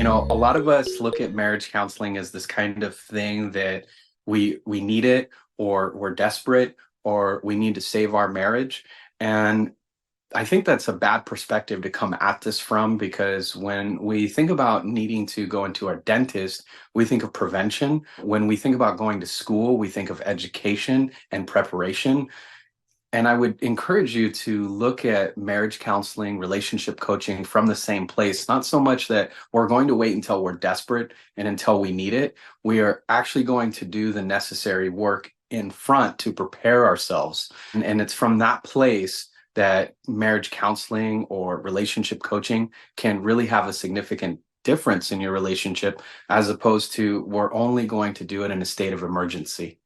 A lot of us look at marriage counseling as this kind of thing that we need it, or we're desperate, or we need to save our marriage. And I think that's a bad perspective to come at this from, because when we think about needing to go into our dentist, we think of prevention. When we think about going to school, we think of education and preparation. And I would encourage you to look at marriage counseling, relationship coaching from the same place. Not so much that we're going to wait until we're desperate and until we need it. We are actually going to do the necessary work in front to prepare ourselves. And it's from that place that marriage counseling or relationship coaching can really have a significant difference in your relationship, as opposed to we're only going to do it in a state of emergency.